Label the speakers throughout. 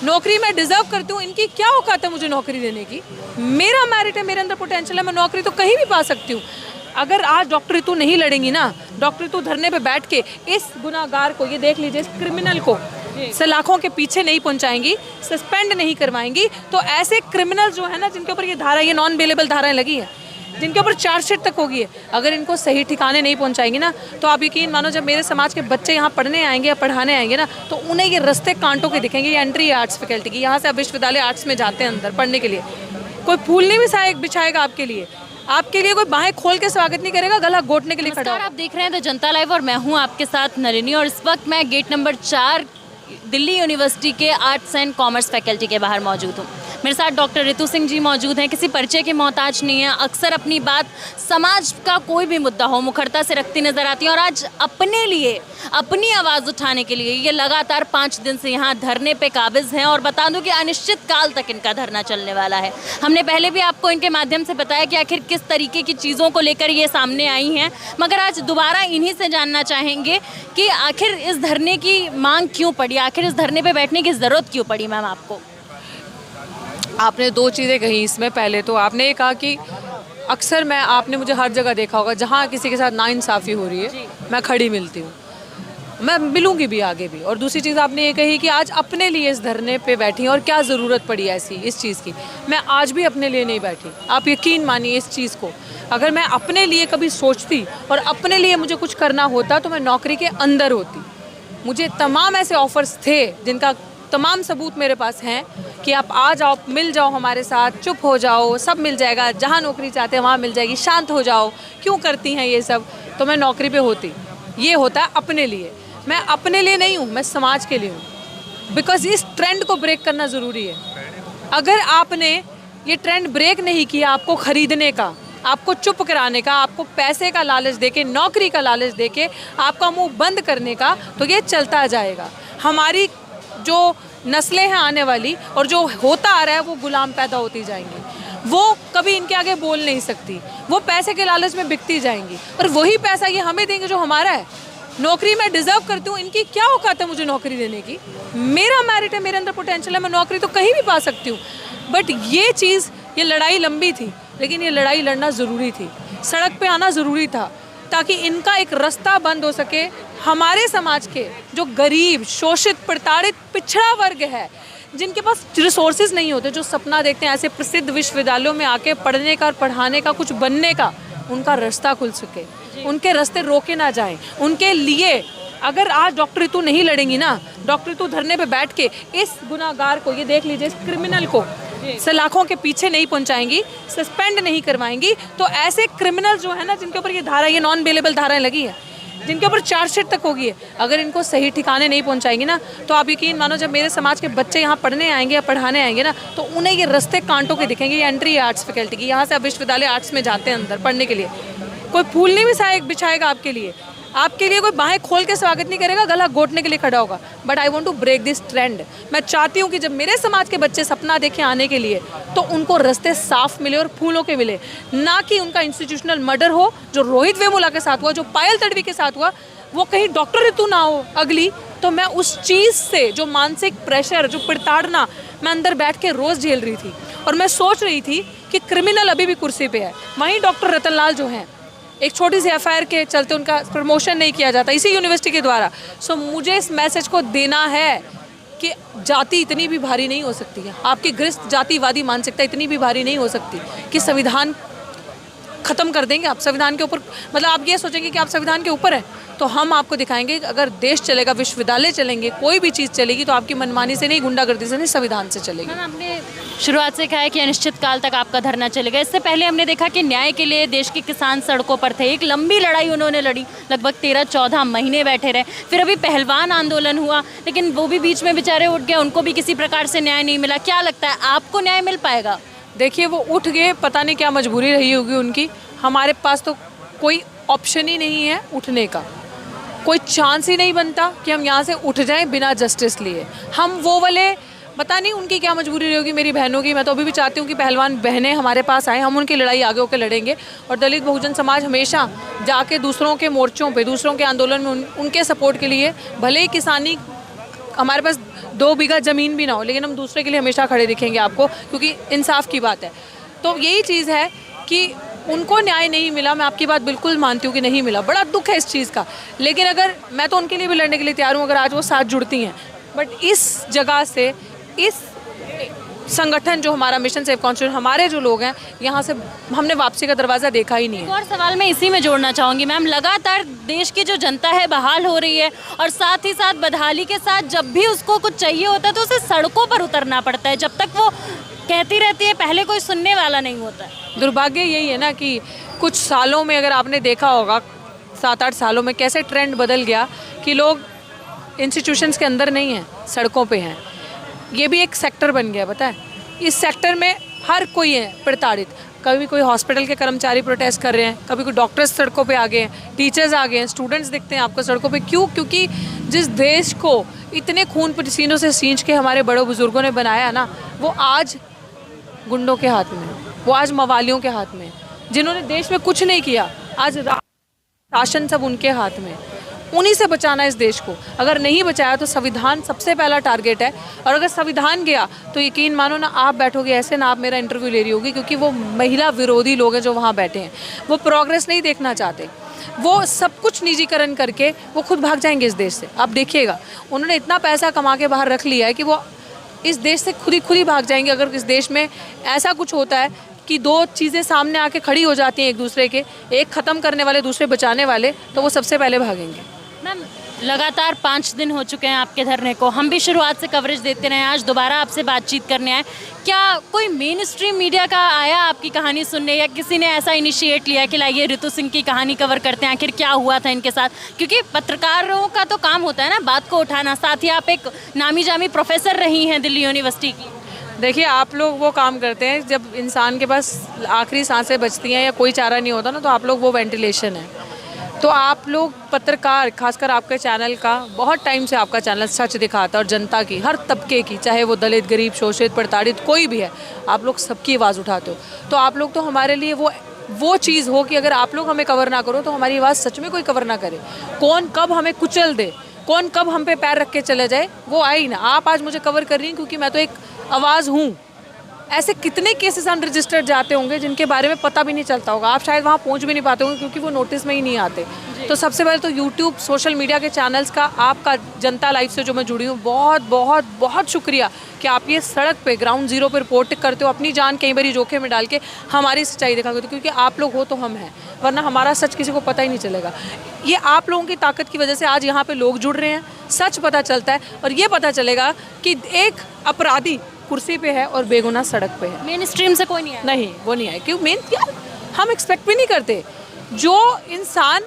Speaker 1: नौकरी मैं डिजर्व करती हूँ, इनकी क्या औकात है मुझे नौकरी देने की। मेरा मेरिट है, मेरे अंदर पोटेंशियल है, मैं नौकरी तो कहीं भी पा सकती हूँ। अगर आज डॉक्टर रितु नहीं लड़ेंगी ना, डॉक्टर रितु धरने पे बैठ के इस गुनाहगार को, ये देख लीजिए, इस क्रिमिनल को सलाखों के पीछे नहीं पहुंचाएंगी, सस्पेंड नहीं करवाएंगी, तो ऐसे क्रिमिनल जो है ना, जिनके ऊपर ये धारा, ये नॉन बेलेबल धाराएं लगी हैं, जिनके ऊपर चार्जशीट तक होगी है, अगर इनको सही ठिकाने नहीं पहुंचाएंगी ना, तो आप यकीन मानो जब मेरे समाज के बच्चे यहाँ पढ़ने आएंगे या पढ़ाने आएंगे ना, तो उन्हें ये रास्ते कांटों के दिखेंगे। ये एंट्री है आर्ट्स फैकल्टी की, यहाँ से आप विश्वविद्यालय आर्ट्स में जाते हैं अंदर पढ़ने के लिए, कोई फूल नहीं बिछाएगा आपके लिए, आपके लिए कोई बाहें खोल के स्वागत नहीं करेगा, गला घोटने के लिए खड़ा।
Speaker 2: आप देख रहे हैं द जनता लाइव और मैं हूं आपके साथ नलिनी, और इस वक्त मैं गेट नंबर 4 दिल्ली यूनिवर्सिटी के आर्ट्स एंड कॉमर्स फैकल्टी के बाहर मौजूद हूं। मेरे साथ डॉक्टर रितु सिंह जी मौजूद हैं, किसी परिचय के मोहताज नहीं है, अक्सर अपनी बात समाज का कोई भी मुद्दा हो मुखरता से रखती नजर आती हैं, और आज अपने लिए अपनी आवाज़ उठाने के लिए ये लगातार 5 दिन से यहाँ धरने पे काबिज हैं। और बता दूं कि अनिश्चित काल तक इनका धरना चलने वाला है। हमने पहले भी आपको इनके माध्यम से बताया कि आखिर किस तरीके की चीज़ों को लेकर ये सामने आई हैं, मगर आज दोबारा इन्हीं से जानना चाहेंगे कि आखिर इस धरने की मांग क्यों पड़ी, आखिर इस धरने पर बैठने की ज़रूरत क्यों पड़ी। मैम, आपको
Speaker 1: आपने 2 चीज़ें कही इसमें। पहले तो आपने ये कहा कि अक्सर आपने मुझे हर जगह देखा होगा जहाँ किसी के साथ नाइंसाफ़ी हो रही है, मैं खड़ी मिलती हूँ, मैं मिलूंगी भी आगे भी। और दूसरी चीज़ आपने ये कही कि आज अपने लिए इस धरने पे बैठी और क्या ज़रूरत पड़ी ऐसी इस चीज़ की। मैं आज भी अपने लिए नहीं बैठी, आप यकीन मानिए इस चीज़ को। अगर मैं अपने लिए कभी सोचती और अपने लिए मुझे कुछ करना होता तो मैं नौकरी के अंदर होती। मुझे तमाम ऐसे ऑफ़र्स थे जिनका तमाम सबूत मेरे पास हैं कि आप आ जाओ, मिल जाओ हमारे साथ, चुप हो जाओ, सब मिल जाएगा, जहाँ नौकरी चाहते हैं वहाँ मिल जाएगी, शांत हो जाओ, क्यों करती हैं ये सब। तो मैं नौकरी पे होती। ये होता है अपने लिए। मैं अपने लिए नहीं हूँ, मैं समाज के लिए हूँ। बिकॉज इस ट्रेंड को ब्रेक करना ज़रूरी है। अगर आपने ये ट्रेंड ब्रेक नहीं किया, आपको ख़रीदने का, आपको चुप कराने का, आपको पैसे का लालच देके, नौकरी का लालच देके आपका मुंह बंद करने का, तो ये चलता जाएगा। हमारी जो नस्लें हैं आने वाली और जो होता आ रहा है, वो गुलाम पैदा होती जाएंगी। वो कभी इनके आगे बोल नहीं सकती, वो पैसे के लालच में बिकती जाएंगी, और वही पैसा ये हमें देंगे जो हमारा है। नौकरी मैं डिजर्व करती हूँ, इनकी क्या औकात है मुझे नौकरी देने की। मेरा मेरिट है, मेरे अंदर पोटेंशियल है, मैं नौकरी तो कहीं भी पा सकती हूँ। बट ये चीज़, ये लड़ाई लंबी थी, लेकिन ये लड़ाई लड़ना ज़रूरी थी, सड़क पे आना ज़रूरी था, ताकि इनका एक रास्ता बंद हो सके। हमारे समाज के जो गरीब, शोषित, प्रताड़ित, पिछड़ा वर्ग है, जिनके पास रिसोर्सेज नहीं होते, जो सपना देखते हैं ऐसे प्रसिद्ध विश्वविद्यालयों में आके पढ़ने का, पढ़ाने का, कुछ बनने का, उनका रास्ता खुल सके, उनके रास्ते रोके ना जाए। उनके लिए अगर आज डॉक्टर रितु नहीं लड़ेंगी ना, डॉक्टर रितु धरने पे बैठ के इस गुनाहगार को, ये देख लीजिए, इस क्रिमिनल को सलाखों के पीछे नहीं पहुंचाएंगी, सस्पेंड नहीं करवाएंगी, तो ऐसे क्रिमिनल जो है ना, जिनके ऊपर ये धारा, ये नॉन बेलेबल धाराएं लगी हैं, जिनके ऊपर चार्जशीट तक होगी है, अगर इनको सही ठिकाने नहीं पहुंचाएंगी ना, तो आप यकीन मानो जब मेरे समाज के बच्चे यहाँ पढ़ने आएंगे या पढ़ाने आएंगे ना, तो उन्हें ये रास्ते कांटों के दिखेंगे। ये एंट्री है आर्ट्स फैकल्टी की, यहाँ से आप विश्वविद्यालय आर्ट्स में जाते हैं अंदर पढ़ने के लिए, कोई फूल नहीं बिछाएगा आपके लिए, कोई बाहें खोल के स्वागत नहीं करेगा, गला घोटने के लिए खड़ा होगा। But I want to break this trend. मैं चाहती हूँ कि जब मेरे समाज के बच्चे सपना देखें आने के लिए, तो उनको रास्ते साफ मिले और फूलों के मिले, ना कि उनका इंस्टीट्यूशनल मर्डर हो, जो रोहित वेमुला के साथ हुआ, जो पायल तडवी के साथ हुआ, वो कहीं डॉक्टर रितु ना हो अगली। तो मैं उस चीज़ से, जो मानसिक प्रेशर, जो प्रताड़ना मैं अंदर बैठ के रोज़ झेल रही थी, और मैं सोच रही थी कि क्रिमिनल अभी भी कुर्सी पे है, वहीं डॉक्टर रतनलाल जो हैं, एक छोटी सी एफआईआर के चलते उनका प्रमोशन नहीं किया जाता इसी यूनिवर्सिटी के द्वारा। सो मुझे इस मैसेज को देना है कि जाति इतनी भी भारी नहीं हो सकती है, आपकी ग्रस्त जातिवादी मानसिकता इतनी भी भारी नहीं हो सकती कि संविधान ख़त्म कर देंगे आप। संविधान के ऊपर, मतलब आप ये सोचेंगे कि आप संविधान के ऊपर है, तो हम आपको दिखाएंगे कि अगर देश चलेगा, विश्वविद्यालय चलेंगे, कोई भी चीज़ चलेगी, तो आपकी मनमानी से नहीं, गुंडागर्दी से नहीं, संविधान से चलेगी।
Speaker 2: मैम, आपने शुरुआत से कहा है कि अनिश्चित काल तक आपका धरना चलेगा। इससे पहले हमने देखा कि न्याय के लिए देश के किसान सड़कों पर थे, एक लंबी लड़ाई उन्होंने लड़ी, लगभग 13-14 महीने बैठे रहे। फिर अभी पहलवान आंदोलन हुआ, लेकिन वो भी बीच में बेचारे उठ गए, उनको भी किसी प्रकार से न्याय नहीं मिला। क्या लगता है, आपको न्याय मिल पाएगा?
Speaker 1: देखिए, वो उठ गए, पता नहीं क्या मजबूरी रही होगी उनकी। हमारे पास तो कोई ऑप्शन ही नहीं है उठने का, कोई चांस ही नहीं बनता कि हम यहाँ से उठ जाएं बिना जस्टिस लिए। हम वो वाले, पता नहीं उनकी क्या मजबूरी रही होगी, मेरी बहनों की। मैं तो अभी भी चाहती हूँ कि पहलवान बहनें हमारे पास आएँ, हम उनकी लड़ाई आगे होकर लड़ेंगे। और दलित बहुजन समाज हमेशा जाके दूसरों के मोर्चों पे, दूसरों के आंदोलन में उनके सपोर्ट के लिए, भले ही किसानी हमारे पास 2 बीघा ज़मीन भी ना हो, लेकिन हम दूसरे के लिए हमेशा खड़े दिखेंगे आपको, क्योंकि इंसाफ की बात है। तो यही चीज़ है कि उनको न्याय नहीं मिला, मैं आपकी बात बिल्कुल मानती हूँ कि नहीं मिला, बड़ा दुख है इस चीज़ का। लेकिन अगर मैं तो उनके लिए भी लड़ने के लिए तैयार हूँ अगर आज वो साथ जुड़ती हैं, बट इस जगह से, इस संगठन जो हमारा मिशन सेव कॉन्स्टिट्यूशन, हमारे जो लोग हैं, यहाँ से हमने वापसी का दरवाज़ा देखा ही नहीं है।
Speaker 2: और सवाल मैं इसी में जोड़ना चाहूँगी मैम, लगातार देश की जो जनता है बहाल हो रही है, और साथ ही साथ बदहाली के साथ जब भी उसको कुछ चाहिए होता है तो उसे सड़कों पर उतरना पड़ता है। जब तक वो कहती रहती है पहले कोई सुनने वाला नहीं होता है।
Speaker 1: दुर्भाग्य यही है ना कि कुछ सालों में अगर आपने देखा होगा, 7-8 सालों में कैसे ट्रेंड बदल गया कि लोग इंस्टीट्यूशंस के अंदर नहीं हैं, सड़कों पे हैं। ये भी एक सेक्टर बन गया, पता है। इस सेक्टर में हर कोई है प्रताड़ित। कभी कोई हॉस्पिटल के कर्मचारी प्रोटेस्ट कर रहे हैं, कभी कोई डॉक्टर्स सड़कों पे आ गए हैं, टीचर्स आ गए हैं, स्टूडेंट्स दिखते हैं आपको सड़कों पे। क्यों? क्योंकि जिस देश को इतने खून पसीनों से सींच के हमारे बड़े बुजुर्गों ने बनाया ना, वो आज गुंडों के हाथ में, वो आज मवालियों के हाथ में, जिन्होंने देश में कुछ नहीं किया, आज शासन सब उनके हाथ में। उन्हीं से बचाना इस देश को। अगर नहीं बचाया तो संविधान सबसे पहला टारगेट है, और अगर संविधान गया तो यकीन मानो ना, आप बैठोगे ऐसे ना, आप मेरा इंटरव्यू ले रही होगी, क्योंकि वो महिला विरोधी लोग हैं जो वहाँ बैठे हैं। वो प्रोग्रेस नहीं देखना चाहते, वो सब कुछ निजीकरण करके वो खुद भाग जाएंगे इस देश से। आप देखिएगा, उन्होंने इतना पैसा कमा के बाहर रख लिया है कि वो इस देश से खुद ही भाग जाएंगे। अगर इस देश में ऐसा कुछ होता है कि 2 चीज़ें सामने आके खड़ी हो जाती हैं एक दूसरे के, एक ख़त्म करने वाले, दूसरे बचाने वाले, तो वो सबसे पहले भागेंगे।
Speaker 2: मैम, लगातार 5 दिन हो चुके हैं आपके धरने को, हम भी शुरुआत से कवरेज देते रहे, आज दोबारा आपसे बातचीत करने आए। क्या कोई मेन स्ट्रीम मीडिया का आया आपकी कहानी सुनने, या किसी ने ऐसा इनिशिएट लिया कि लाइए ऋतु सिंह की कहानी कवर करते हैं, आखिर क्या हुआ था इनके साथ? क्योंकि पत्रकारों का तो काम होता है ना बात को उठाना, साथ ही आप एक नामी जामी प्रोफेसर रही हैं दिल्ली यूनिवर्सिटी की।
Speaker 1: देखिए, आप लोग वो काम करते हैं जब इंसान के पास आखिरी सांसें बचती हैं या कोई चारा नहीं होता ना, तो आप लोग वो वेंटिलेशन है। तो आप लोग पत्रकार, खासकर आपके चैनल का, बहुत टाइम से आपका चैनल सच दिखाता है, और जनता की, हर तबके की, चाहे वो दलित, गरीब, शोषित, प्रताड़ित कोई भी है, आप लोग सबकी आवाज़ उठाते हो। तो आप लोग तो हमारे लिए वो चीज़ हो कि अगर आप लोग हमें कवर ना करो तो हमारी आवाज़ सच में कोई कवर ना करे। कौन कब हमें कुचल दे, कौन कब हम पे पैर रख के चले जाए, वो आई ना। आप आज मुझे कवर कर रही हैं क्योंकि मैं तो एक आवाज़ हूँ। ऐसे कितने केसेस अनरजिस्टर्ड जाते होंगे जिनके बारे में पता भी नहीं चलता होगा, आप शायद वहाँ पहुँच भी नहीं पाते होंगे क्योंकि वो नोटिस में ही नहीं आते। तो सबसे पहले तो यूट्यूब, सोशल मीडिया के चैनल्स का, आपका जनता लाइव से जो मैं जुड़ी हूँ, बहुत बहुत बहुत शुक्रिया कि आप ये सड़क पे ग्राउंड ज़ीरो पर रिपोर्ट करते हो, अपनी जान कई बारी जोखिम में डाल के हमारी सच्चाई दिखाते हो, क्योंकि आप लोग हो तो हम हैं, वरना हमारा सच किसी को पता ही नहीं चलेगा। ये आप लोगों की ताकत की वजह से आज यहाँ पे लोग जुड़ रहे हैं, सच पता चलता है, और ये पता चलेगा कि एक अपराधी कुर्सी पे है और बेगुनाह सड़क पे है।
Speaker 2: मेन स्ट्रीम से कोई नहीं आया?
Speaker 1: नहीं, वो नहीं आए। क्यों? यार हम एक्सपेक्ट भी नहीं करते। जो इंसान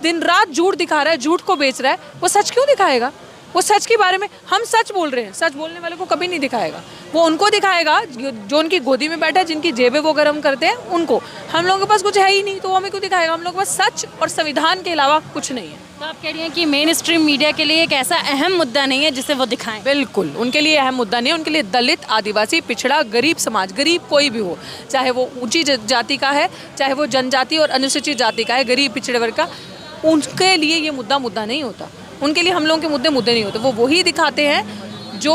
Speaker 1: दिन रात झूठ दिखा रहा है, झूठ को बेच रहा है, वो सच क्यों दिखाएगा? वो सच के बारे में, हम सच बोल रहे हैं, सच बोलने वाले को कभी नहीं दिखाएगा। वो उनको दिखाएगा जो उनकी गोदी में बैठा है, जिनकी जेबें वो गर्म करते हैं उनको। हम लोगों के पास कुछ है ही नहीं, तो वो हमें क्यों दिखाएगा? हम लोगों के पास सच और संविधान के अलावा कुछ नहीं है।
Speaker 2: तो आप कह रही हैं कि मेन स्ट्रीम मीडिया के लिए एक ऐसा अहम मुद्दा नहीं है जिसे वो दिखाएं?
Speaker 1: बिल्कुल, उनके लिए अहम मुद्दा नहीं है। उनके लिए दलित, आदिवासी, पिछड़ा, गरीब समाज, गरीब कोई भी हो, चाहे वो ऊंची जाति का है, चाहे वो जनजाति और अनुसूचित जाति का है, गरीब पिछड़े वर्ग का, उनके लिए ये मुद्दा नहीं होता। उनके लिए हम लोगों के मुद्दे नहीं होते। वो वही दिखाते हैं जो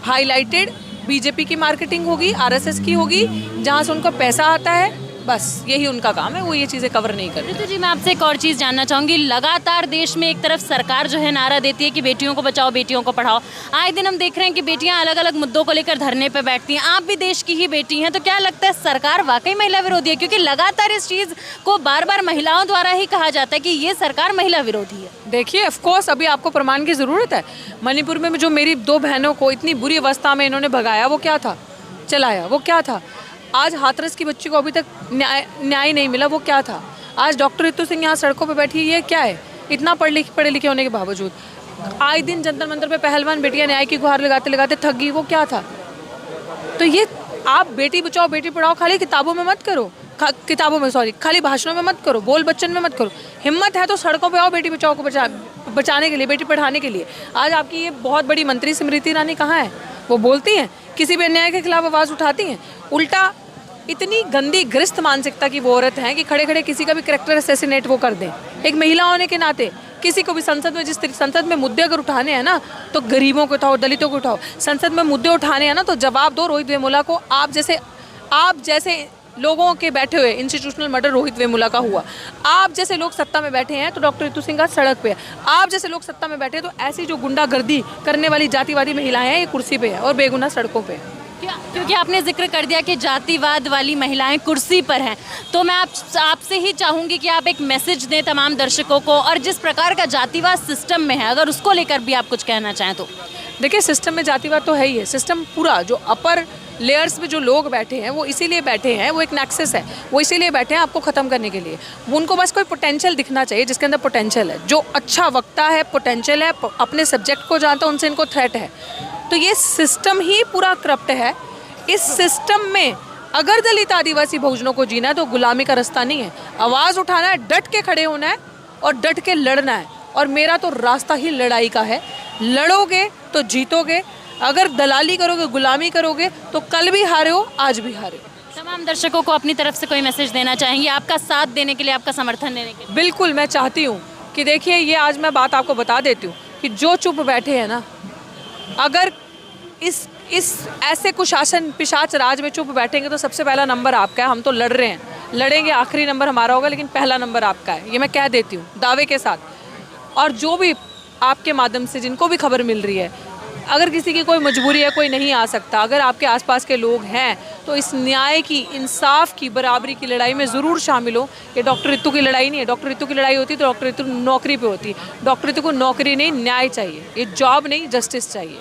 Speaker 1: हाईलाइटेड बीजेपी की मार्केटिंग होगी, आरएसएस की होगी, जहाँ से उनको पैसा आता है, बस यही उनका काम है। वो ये चीज़ें कवर नहीं करते।
Speaker 2: ऋतु जी, मैं आपसे एक और चीज़ जानना चाहूँगी। लगातार देश में एक तरफ सरकार जो है नारा देती है कि बेटियों को बचाओ, बेटियों को पढ़ाओ। आए दिन हम देख रहे हैं कि बेटियां अलग अलग मुद्दों को लेकर धरने पर बैठती हैं। आप भी देश की ही बेटी हैं, तो क्या लगता है सरकार वाकई महिला विरोधी है? क्योंकि लगातार इस चीज़ को बार बार महिलाओं द्वारा ही कहा जाता है कि ये सरकार महिला विरोधी है।
Speaker 1: देखिए, ऑफकोर्स अभी आपको प्रमाण की ज़रूरत है। मणिपुर में जो मेरी 2 बहनों को इतनी बुरी अवस्था में इन्होंने भगाया, वो क्या था? चलाया, वो क्या था? आज हाथरस की बच्ची को अभी तक न्याय नहीं मिला, वो क्या था? आज डॉक्टर ऋतु सिंह यहाँ सड़कों पे बैठी है, ये क्या है? इतना पढ़े लिखे होने के बावजूद आए दिन जंतर मंतर पे पहलवान बेटियाँ न्याय की गुहार लगाते लगाते थक गई, वो क्या था? तो ये आप बेटी बचाओ बेटी पढ़ाओ खाली किताबों में मत करो, खाली भाषणों में मत करो, बोल बच्चन में मत करो। हिम्मत है तो सड़कों पे आओ बेटी बचाओ को बचाने के लिए, बेटी पढ़ाने के लिए। आज आपकी ये बहुत बड़ी मंत्री स्मृति ईरानी कहाँ है? वो बोलती हैं, किसी भी अन्याय के खिलाफ आवाज़ उठाती हैं। उल्टा इतनी गंदी ग्रस्त मानसिकता की वो औरत हैं कि खड़े खड़े किसी का भी कैरेक्टर असैसिनेट वो कर दें। एक महिला होने के नाते किसी को भी संसद में संसद में मुद्दे अगर उठाने हैं ना तो गरीबों को उठाओ, दलितों को उठाओ। संसद में मुद्दे उठाने हैं ना तो जवाब दो रोहित वेमुला को। आप जैसे लोगों के बैठे हुए इंस्टीट्यूशनल मर्डर रोहित वेमुला का हुआ। आप जैसे लोग सत्ता में बैठे हैं तो डॉक्टर रितु सिंह आज सड़क पे है। आप जैसे लोग सत्ता में बैठे हैं तो ऐसी जो गुंडागर्दी करने वाली जातिवादी महिलाएं हैं ये कुर्सी पे है और बेगुनाह सड़कों पे है।
Speaker 2: क्योंकि आपने जिक्र कर दिया कि जातिवाद वाली महिलाएं कुर्सी पर हैं, तो मैं आपसे ही चाहूंगी कि आप एक मैसेज दें तमाम दर्शकों को, और जिस प्रकार का जातिवाद सिस्टम में है अगर उसको लेकर भी आप कुछ कहना चाहें तो।
Speaker 1: देखिए, सिस्टम में जातिवाद तो है ही है। सिस्टम पूरा जो अपर लेयर्स में जो लोग बैठे हैं वो इसीलिए बैठे हैं, वो एक नेक्सस है, वो इसीलिए बैठे हैं आपको ख़त्म करने के लिए। उनको बस कोई पोटेंशियल दिखना चाहिए जिसके अंदर पोटेंशियल है, जो अच्छा वक्ता है, पोटेंशियल है, अपने सब्जेक्ट को जानता है, उनसे इनको थ्रेट है। तो ये सिस्टम ही पूरा करप्ट है। इस सिस्टम में अगर दलित आदिवासी बहुजनों को जीना है तो गुलामी का रास्ता नहीं है। आवाज़ उठाना है, डट के खड़े होना है और डट के लड़ना है। और मेरा तो रास्ता ही लड़ाई का है। लड़ोगे तो जीतोगे, अगर दलाली करोगे, गुलामी करोगे तो कल भी हारे हो, आज भी हारे हो।
Speaker 2: तमाम दर्शकों को अपनी तरफ से कोई मैसेज देना चाहेंगे आपका साथ देने के लिए, आपका समर्थन देने के लिए?
Speaker 1: बिल्कुल, मैं चाहती हूँ कि देखिए, ये आज मैं बात आपको बता देती हूँ कि जो चुप बैठे हैं ना, अगर इस ऐसे कुशासन पिशाच राज में चुप बैठेंगे तो सबसे पहला नंबर आपका है। हम तो लड़ रहे हैं, लड़ेंगे, आखिरी नंबर हमारा होगा, लेकिन पहला नंबर आपका है, ये मैं कह देती हूँ दावे के साथ। और जो भी आपके माध्यम से जिनको भी खबर मिल रही है, अगर किसी की कोई मजबूरी है, कोई नहीं आ सकता, अगर आपके आसपास के लोग हैं तो इस न्याय की, इंसाफ की, बराबरी की लड़ाई में ज़रूर शामिल हो। ये डॉक्टर रितु की लड़ाई नहीं है। डॉक्टर रितु की लड़ाई होती तो डॉक्टर रितु नौकरी पे होती। डॉक्टर रितु को नौकरी नहीं, न्याय चाहिए। ये जॉब नहीं, जस्टिस चाहिए।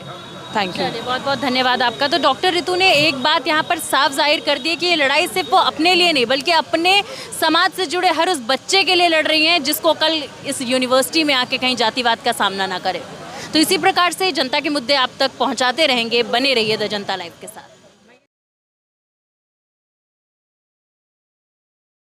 Speaker 1: Thank you.
Speaker 2: बहुत बहुत धन्यवाद आपका। तो डॉक्टर रितु ने एक बात यहाँ पर साफ जाहिर कर दी है कि ये लड़ाई सिर्फ वो अपने लिए नहीं बल्कि अपने समाज से जुड़े हर उस बच्चे के लिए लड़ रही हैं जिसको कल इस यूनिवर्सिटी में आके कहीं जातिवाद का सामना ना करे। तो इसी प्रकार से जनता के मुद्दे आप तक पहुँचाते रहेंगे। बने रहिए द जनता लाइव के साथ।